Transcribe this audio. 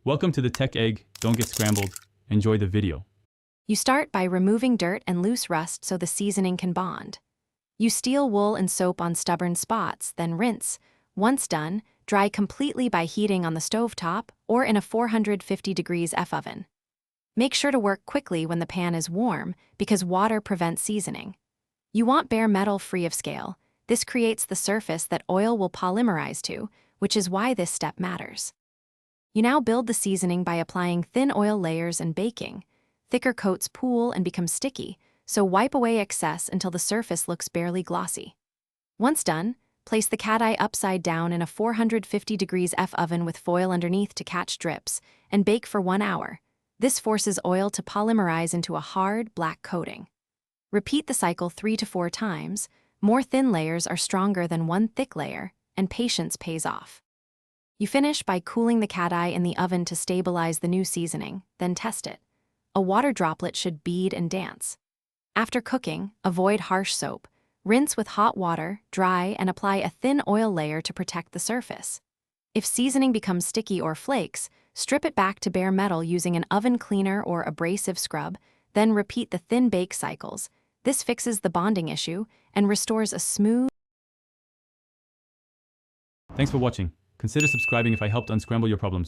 Welcome to the Tech Egg. Don't get scrambled. Enjoy the video. You start by removing dirt and loose rust so the seasoning can bond. You steal wool and soap on stubborn spots, then rinse. Once done, dry completely by heating on the stovetop or in a 450 degrees F oven. Make sure to work quickly when the pan is warm because water prevents seasoning. You want bare metal free of scale. This creates the surface that oil will polymerize to, which is why this step matters. You now build the seasoning by applying thin oil layers and baking. Thicker coats pool and become sticky, so wipe away excess until the surface looks barely glossy. Once done, place the Kadai upside down in a 450 degrees F oven with foil underneath to catch drips, and bake for 1 hour. This forces oil to polymerize into a hard, black coating. Repeat the cycle 3 to 4 times. More thin layers are stronger than one thick layer, and patience pays off. You finish by cooling the Kadai in the oven to stabilize the new seasoning, then test it. A water droplet should bead and dance. After cooking, avoid harsh soap. Rinse with hot water, dry, and apply a thin oil layer to protect the surface. If seasoning becomes sticky or flakes, strip it back to bare metal using an oven cleaner or abrasive scrub, then repeat the thin bake cycles. This fixes the bonding issue and restores a smooth. Thanks for watching. Consider subscribing if I helped unscramble your problems.